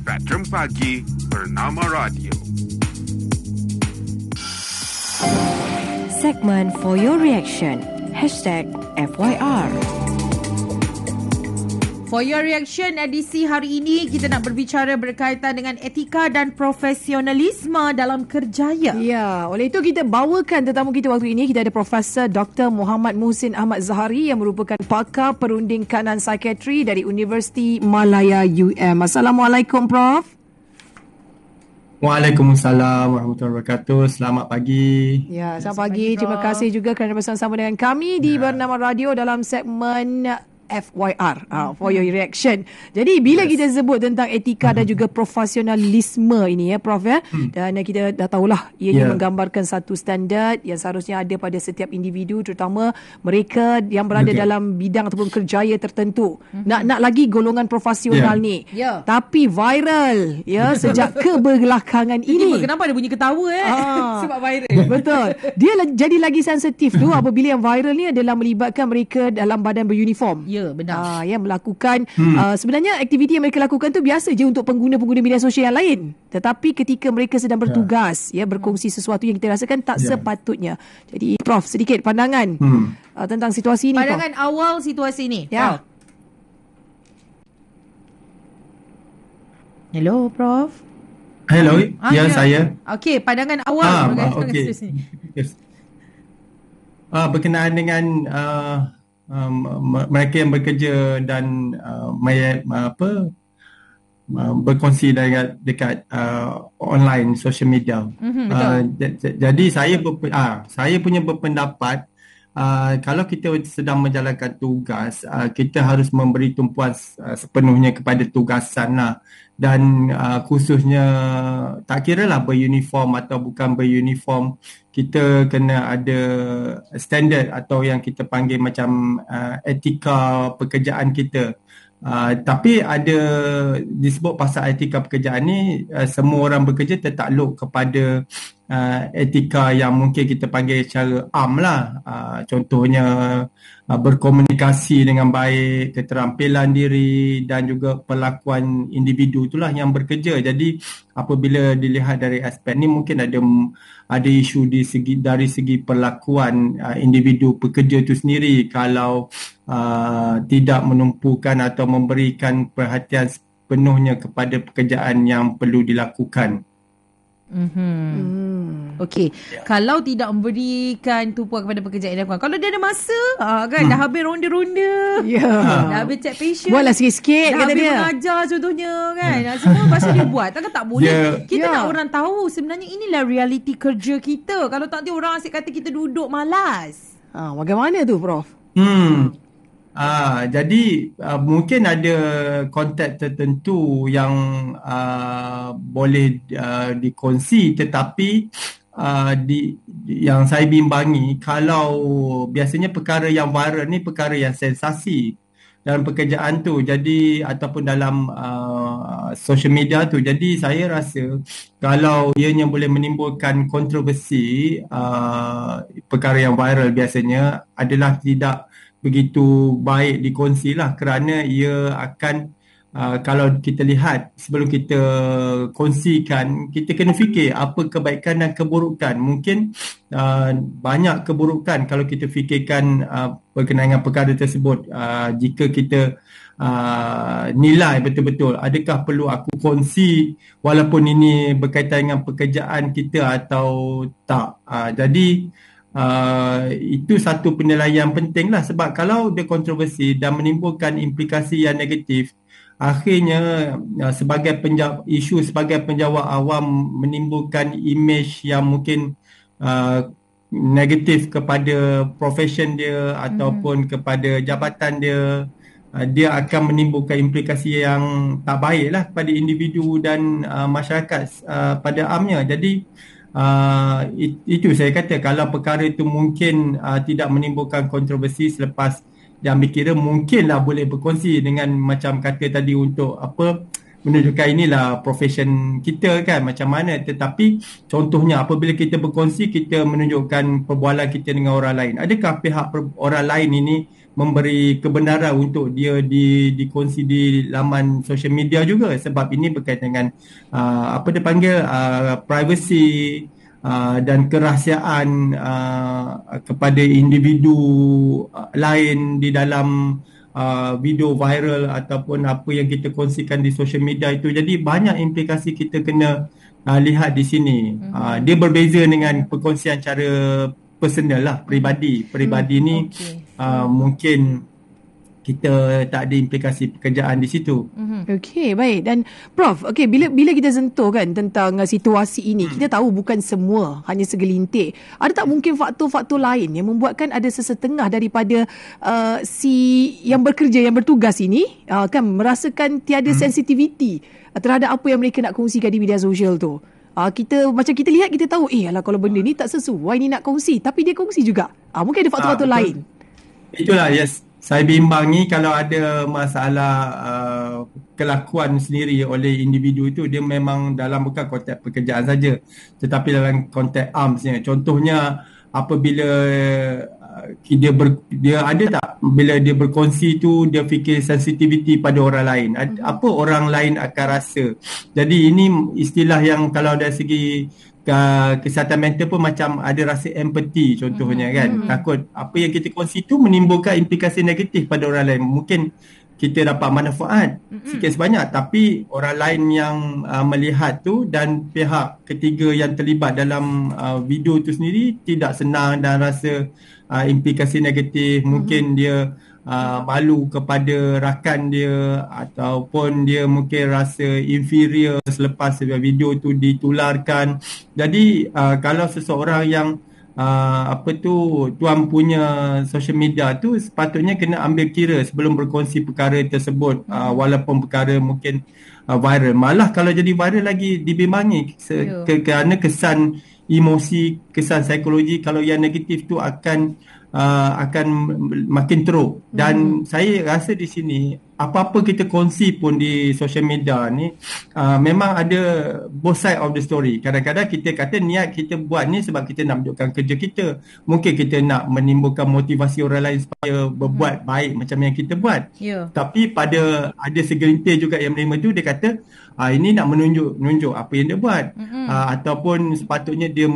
Spectrum Pagi Bernama Radio. Segmen For Your Reaction #FYR. For Your Reaction edisi hari ini, kita nak berbicara berkaitan dengan etika dan profesionalisme dalam kerjaya. Ya, oleh itu kita bawakan tetamu kita waktu ini. Kita ada Profesor Dr. Muhammad Muhsin Ahmad Zahari yang merupakan pakar perunding kanan psikiatri dari Universiti Malaya UM. Assalamualaikum, Prof. Waalaikumsalam warahmatullahi wabarakatuh. Selamat pagi. Ya, selamat pagi. Terima kasih juga kerana bersama-sama dengan kami di Bernama Radio dalam segmen FYR, For Your Reaction. Jadi bila kita sebut tentang etika dan juga profesionalisme ini ya Prof ya, dan kita dah tahulah ianya menggambarkan satu standard yang seharusnya ada pada setiap individu, terutama mereka yang berada dalam bidang ataupun kerjaya tertentu. Nak lagi golongan profesional ni. Tapi viral ya sejak kebelakangan ini. Kenapa ada bunyi ketawa sebab viral. Betul. Dia jadi lagi sensitif tu apabila yang viral ni adalah melibatkan mereka dalam badan beruniform. Ya, benar. Yang melakukan sebenarnya aktiviti yang mereka lakukan tu biasa je untuk pengguna-pengguna media sosial yang lain. Tetapi ketika mereka sedang bertugas, berkongsi sesuatu yang kita rasakan tak sepatutnya. Jadi Prof, sedikit pandangan tentang situasi ini. Pandangan Prof. awal situasi ini. Ya. Hello, Prof. Hello, saya. Okey, pandangan awal berkaitan situasi ini. Berkenaan dengan mereka yang bekerja dan berkongsi dekat online social media. Jadi saya punya berpendapat kalau kita sedang menjalankan tugas, kita harus memberi tumpuan sepenuhnya kepada tugasan lah. Dan khususnya tak kira lah beruniform atau bukan beruniform, kita kena ada standard atau yang kita panggil macam etika pekerjaan kita. Tapi ada disebut pasal etika pekerjaan ni, semua orang bekerja tertakluk kepada etika yang mungkin kita panggil secara am lah. Contohnya berkomunikasi dengan baik, keterampilan diri dan juga perlakuan individu itulah yang bekerja. Jadi apabila dilihat dari aspek ni, mungkin ada isu dari segi perlakuan individu pekerja itu sendiri kalau tidak menumpukan atau memberikan perhatian sepenuhnya kepada pekerjaan yang perlu dilakukan. Okey, kalau tidak memberikan tumpuan kepada pekerjaan yang dilakukan, kalau dia ada masa kan, dah habis ronda-ronda, dah habis check patient, buatlah sikit-sikit, dah habis mengajar contohnya kan, semua pasal dia buat, tak boleh. Kita nak orang tahu sebenarnya inilah realiti kerja kita. Kalau tak, dia orang asyik kata kita duduk malas. Bagaimana tu Prof? Jadi mungkin ada konteks tertentu yang boleh dikongsi, tetapi yang saya bimbangi, kalau biasanya perkara yang viral ni perkara yang sensasi dalam pekerjaan tu, jadi ataupun dalam social media tu. Jadi saya rasa kalau ianya boleh menimbulkan kontroversi, perkara yang viral biasanya adalah tidak begitu baik dikongsi lah, kerana ia akan kalau kita lihat sebelum kita kongsikan, kita kena fikir apa kebaikan dan keburukan. Mungkin banyak keburukan kalau kita fikirkan berkenaan dengan perkara tersebut. Jika kita nilai betul-betul adakah perlu aku kongsi walaupun ini berkaitan dengan pekerjaan kita atau tak. Jadi itu satu penilaian penting lah, sebab kalau dia kontroversi dan menimbulkan implikasi yang negatif, akhirnya sebagai isu sebagai penjawat awam menimbulkan imej yang mungkin negatif kepada profession dia ataupun kepada jabatan dia. Dia akan menimbulkan implikasi yang tak baik lah kepada individu dan masyarakat pada amnya. Jadi itu saya kata, kalau perkara itu mungkin tidak menimbulkan kontroversi, selepas diambil kira mungkinlah boleh berkongsi dengan macam kata tadi untuk menunjukkan inilah profession kita kan macam mana. Tetapi contohnya apabila kita berkongsi, kita menunjukkan perbualan kita dengan orang lain, adakah pihak orang lain ini memberi kebenaran untuk dia dikongsi di laman social media juga? Sebab ini berkaitan dengan apa dia panggil privacy dan kerahsiaan kepada individu lain di dalam video viral ataupun apa yang kita kongsikan di social media itu. Jadi banyak implikasi kita kena lihat di sini. Dia berbeza dengan perkongsian cara personal lah, peribadi ni mungkin kita tak ada implikasi pekerjaan di situ. Okey, baik. Dan Prof, okey, bila kita sentuh kan tentang situasi ini, kita tahu bukan semua, hanya segelintir. Ada tak mungkin faktor-faktor lain yang membuatkan ada sesetengah daripada si yang bekerja, yang bertugas ini kan merasakan tiada sensitiviti terhadap apa yang mereka nak kongsikan di media sosial tu? Kita lihat, kita tahu alah kalau benda ni tak sesuai ni nak kongsi, tapi dia kongsi juga. Mungkin ada faktor-faktor lain. Itulah, yes. Saya bimbang ni kalau ada masalah kelakuan sendiri oleh individu itu, dia memang dalam bukan konteks pekerjaan saja, tetapi dalam konteks armsnya. Contohnya apabila dia ada tak bila dia berkongsi tu dia fikir sensitivity pada orang lain, apa orang lain akan rasa. Jadi ini istilah yang kalau dari segi kesihatan mental pun macam ada rasa empathy contohnya kan. Takut apa yang kita kongsi tu menimbulkan implikasi negatif pada orang lain. Mungkin kita dapat manfaat sikit sebanyak, tapi orang lain yang melihat tu dan pihak ketiga yang terlibat dalam video tu sendiri tidak senang dan rasa implikasi negatif. Mungkin dia malu kepada rakan dia ataupun dia mungkin rasa inferior selepas video tu ditularkan. Jadi kalau seseorang yang tuan punya social media tu sepatutnya kena ambil kira sebelum berkongsi perkara tersebut, walaupun perkara mungkin viral. Malah kalau jadi viral lagi dibimbangi kerana kesan emosi, kesan psikologi kalau yang negatif tu akan makin teruk. Dan saya rasa di sini apa-apa kita kongsi pun di social media ni memang ada both side of the story. Kadang-kadang kita kata niat kita buat ni sebab kita nak menunjukkan kerja kita. Mungkin kita nak menimbulkan motivasi orang lain supaya berbuat baik macam yang kita buat. Tapi ada segelintir juga yang menerima tu, dia kata ini nak menunjuk apa yang dia buat. Ataupun sepatutnya dia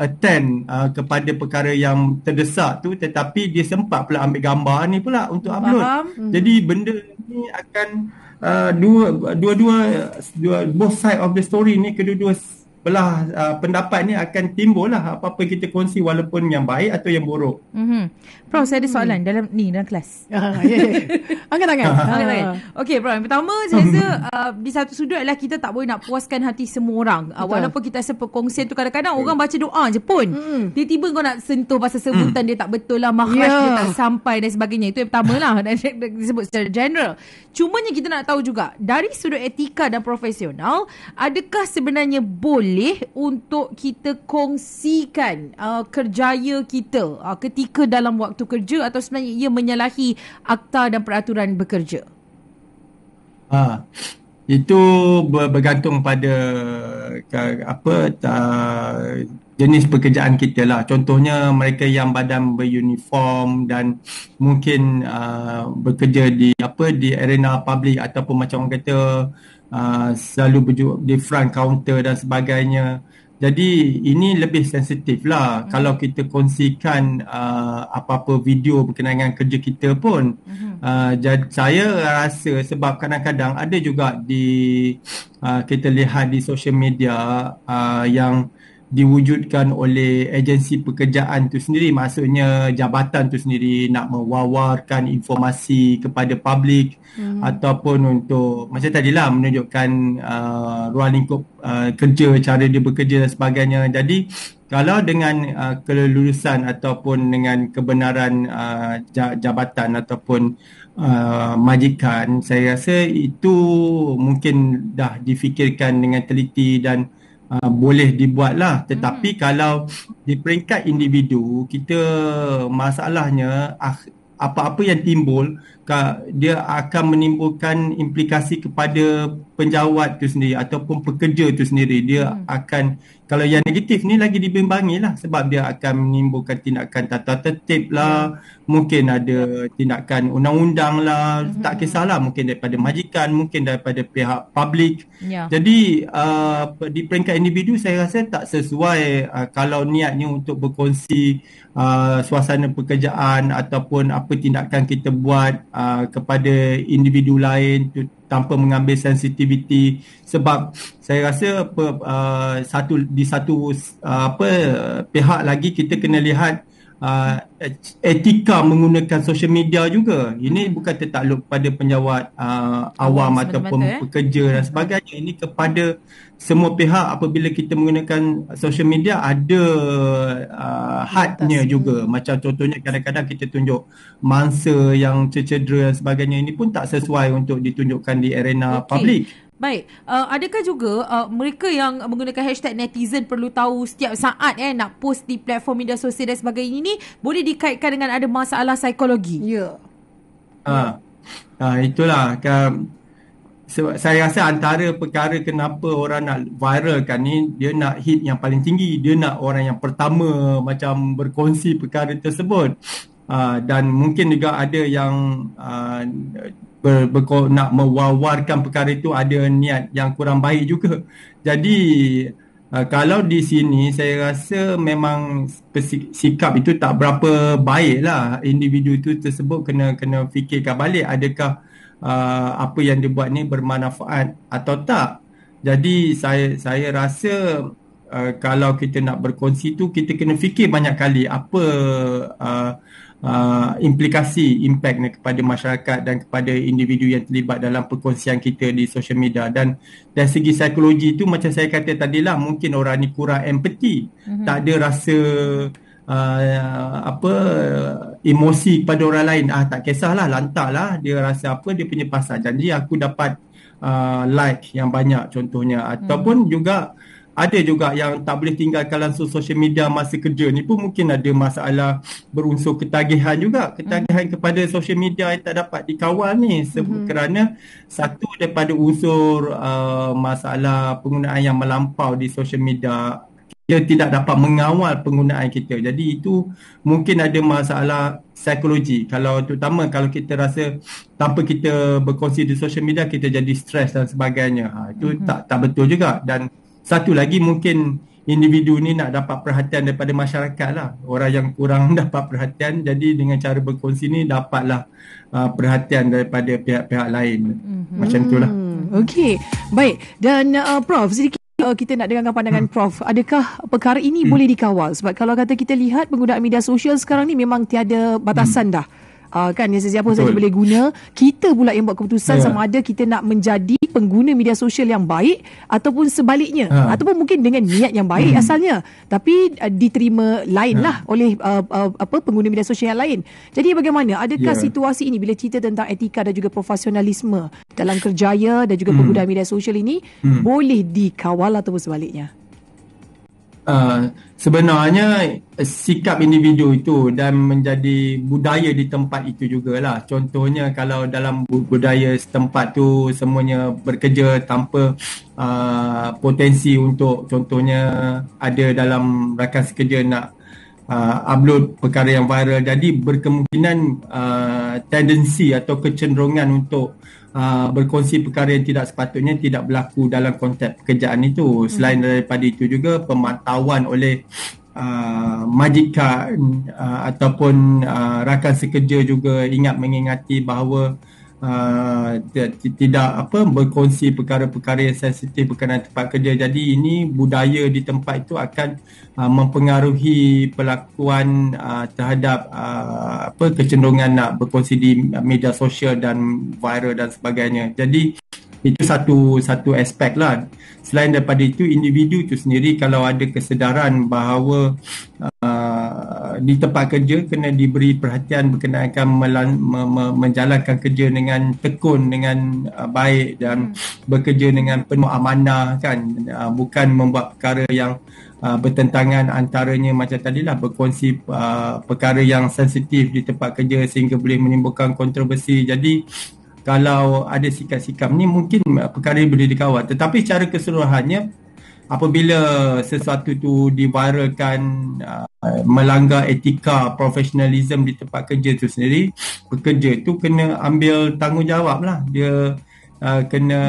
attend kepada perkara yang terdesak tu, tetapi dia sempat pula ambil gambar ni pula untuk upload. Jadi benda ni akan dua both side of the story ni, kedua-dua belah pendapat ni akan timbul lah apa-apa kita kongsi, walaupun yang baik atau yang buruk. Prof, saya ada soalan dalam kelas. Angkat tangan. Okey, Prof, yang pertama saya rasa di satu sudut adalah kita tak boleh nak puaskan hati semua orang. Walaupun kita rasa perkongsian tu kadang-kadang orang baca doa je pun, tiba-tiba kau nak sentuh pasal sebutan dia tak betul lah, makhraj dia tak sampai dan sebagainya. Itu yang pertama lah, dan disebut secara general. Cumanya kita nak tahu juga dari sudut etika dan profesional, adakah sebenarnya boleh untuk kita kongsikan kerjaya kita ketika dalam waktu kerja, atau sebenarnya ia menyalahi akta dan peraturan bekerja? Itu bergantung pada jenis pekerjaan kita lah. Contohnya mereka yang badan beruniform dan mungkin bekerja di arena public ataupun macam orang kata selalu berjuang di front counter dan sebagainya. Jadi ini lebih sensitif lah kalau kita kongsikan apa-apa video berkenaan dengan kerja kita pun. Saya rasa sebab kadang-kadang ada juga kita lihat di social media yang diwujudkan oleh agensi pekerjaan tu sendiri, maksudnya jabatan tu sendiri nak mewawarkan informasi kepada publik ataupun untuk macam tadilah menunjukkan ruang lingkup kerja, cara dia bekerja dan sebagainya. Jadi kalau dengan kelulusan ataupun dengan kebenaran jabatan ataupun majikan, saya rasa itu mungkin dah difikirkan dengan teliti dan boleh dibuat lah. Tetapi kalau di peringkat individu, kita masalahnya apa-apa yang timbul dia akan menimbulkan implikasi kepada penjawat tu sendiri ataupun pekerja tu sendiri. Dia akan, kalau yang negatif ni lagi dibimbangi lah, sebab dia akan menimbulkan tindakan tata tertib lah, mungkin ada tindakan undang-undang lah, tak kisahlah, mungkin daripada majikan, mungkin daripada pihak publik. Jadi di peringkat individu saya rasa tak sesuai kalau niatnya untuk berkongsi suasana pekerjaan ataupun apa tindakan kita buat kepada individu lain tanpa mengambil sensitiviti, sebab saya rasa di satu pihak lagi kita kena lihat etika menggunakan social media juga. Ini bukan tertakluk pada penjawat awam ataupun pekerja dan sebagainya. Ini kepada semua pihak. Apabila kita menggunakan social media, ada hadnya juga. Macam contohnya kadang-kadang kita tunjuk mangsa yang cedera dan sebagainya. Ini pun tak sesuai untuk ditunjukkan di arena publik. Baik, adakah juga mereka yang menggunakan hashtag netizen perlu tahu setiap saat nak post di platform media sosial dan sebagainya ini boleh dikaitkan dengan ada masalah psikologi? Ya. Itulah saya rasa antara perkara kenapa orang nak viralkan ni, dia nak hit yang paling tinggi, dia nak orang yang pertama macam berkongsi perkara tersebut. Dan mungkin juga ada yang nak mewawarkan perkara itu ada niat yang kurang baik juga. Jadi kalau di sini saya rasa memang sikap itu tak berapa baik lah. Individu itu tersebut kena fikirkan balik, adakah apa yang dia buat ni bermanfaat atau tak. Jadi saya rasa kalau kita nak berkongsi tu, kita kena fikir banyak kali apa implikasi, impaknya kepada masyarakat dan kepada individu yang terlibat dalam perkongsian kita di social media. Dan dari segi psikologi tu, macam saya kata tadilah, mungkin orang ni kurang empati, tak ada rasa emosi kepada orang lain. Tak kisahlah, lantaklah dia rasa apa, dia punya pasal janji aku dapat like yang banyak contohnya. Ataupun juga ada juga yang tak boleh tinggalkan langsung social media masa kerja ni pun mungkin ada masalah berunsur ketagihan juga. Ketagihan kepada social media yang tak dapat dikawal ni. Kerana satu daripada unsur masalah penggunaan yang melampau di social media, dia tidak dapat mengawal penggunaan kita. Jadi itu mungkin ada masalah psikologi. Terutama kalau kita rasa tanpa kita berkongsi di social media, kita jadi stres dan sebagainya. Itu tak betul juga. Dan satu lagi, mungkin individu ni nak dapat perhatian daripada masyarakat lah. Orang yang kurang dapat perhatian, jadi dengan cara berkongsi ni dapatlah perhatian daripada pihak-pihak lain. Macam itulah. Okey, baik. Dan Prof, sedikit kita nak dengarkan pandangan Prof. Adakah perkara ini boleh dikawal? Sebab kalau kata kita lihat penggunaan media sosial sekarang ni memang tiada batasan dah. Kan, yang sesiapa saja boleh guna. Kita pula yang buat keputusan sama ada kita nak menjadi pengguna media sosial yang baik ataupun sebaliknya, ataupun mungkin dengan niat yang baik asalnya, tapi diterima lain lah oleh pengguna media sosial yang lain. Jadi bagaimana, adakah situasi ini bila cerita tentang etika dan juga profesionalisme dalam kerjaya dan juga penggunaan media sosial ini boleh dikawal ataupun sebaliknya? Sebenarnya sikap individu itu dan menjadi budaya di tempat itu jugalah. Contohnya kalau dalam budaya setempat tu semuanya bekerja tanpa potensi untuk, contohnya ada dalam rakan sekerja nak upload perkara yang viral, jadi berkemungkinan tendensi atau kecenderungan untuk berkongsi perkara yang tidak sepatutnya tidak berlaku dalam konteks pekerjaan itu. Selain daripada itu juga pemantauan oleh majikan ataupun rakan sekerja juga mengingati bahawa tidak berkongsi perkara-perkara yang sensitif berkenaan tempat kerja. Jadi ini budaya di tempat itu akan mempengaruhi pelakuan terhadap kecenderungan nak berkongsi di media sosial dan viral dan sebagainya. Jadi itu satu aspek lah. Selain daripada itu, individu itu sendiri kalau ada kesedaran bahawa di tempat kerja kena diberi perhatian berkenaan menjalankan kerja dengan tekun, dengan baik dan bekerja dengan penuh amanah kan, bukan membuat perkara yang bertentangan, antaranya macam tadilah berkongsi perkara yang sensitif di tempat kerja sehingga boleh menimbulkan kontroversi. Jadi kalau ada sikap-sikap ni mungkin perkara ini boleh dikawal, tetapi secara keseluruhannya apabila sesuatu tu diviralkan melanggar etika profesionalism di tempat kerja tu sendiri, pekerja tu kena ambil tanggungjawab lah. Dia kena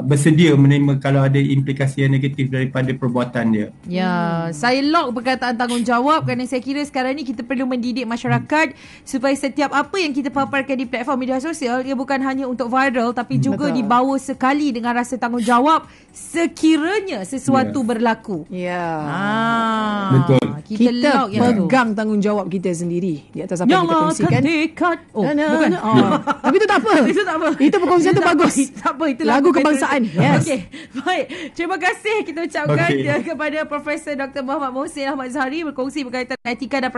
bersedia menerima kalau ada implikasi yang negatif daripada perbuatan dia. Ya, saya lock perkataan tanggungjawab kerana saya kira sekarang ni kita perlu mendidik masyarakat supaya setiap apa yang kita paparkan di platform media sosial ia bukan hanya untuk viral tapi juga dibawa sekali dengan rasa tanggungjawab sekiranya sesuatu berlaku. Ya. Betul. Kita lock yang pegang tanggungjawab kita sendiri di atas apa yang kita kongsikan. Bukan. Tapi itu tak apa. Itu tak apa. Itu perkongsian tu bagus. Tak apa, itu lagu kebangsaan. Yes. Okey. Baik. Terima kasih kita ucapkan kepada Profesor Dr. Muhammad Mohsin Ahmad Zahari berkongsi berkaitan etika dan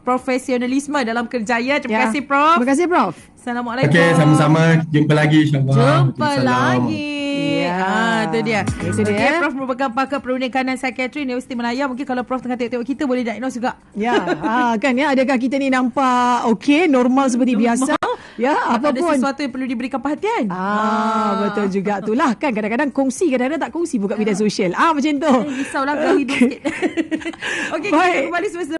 profesionalisme dalam kerjaya. Terima kasih Prof. Terima kasih Prof. Assalamualaikum. Okey, sama-sama. Jumpa lagi insya-Allah. Jumpa lagi. Ya. Itu dia. Itu dia. Okay, Prof merupakan pakar perundingan psikiatri Universiti Malaya. Mungkin kalau Prof tengah tengok kita boleh diagnose juga. Ya, kan ya, adakah kita ni nampak okey, normal seperti biasa? Ya, apa ada pun sesuatu yang perlu diberikan perhatian. Betul juga itulah kan, kadang-kadang kongsi, kadang-kadang tak kongsi buka media sosial. Macam tu. Risaulah hidup sikit. Okey, kita kembali semasa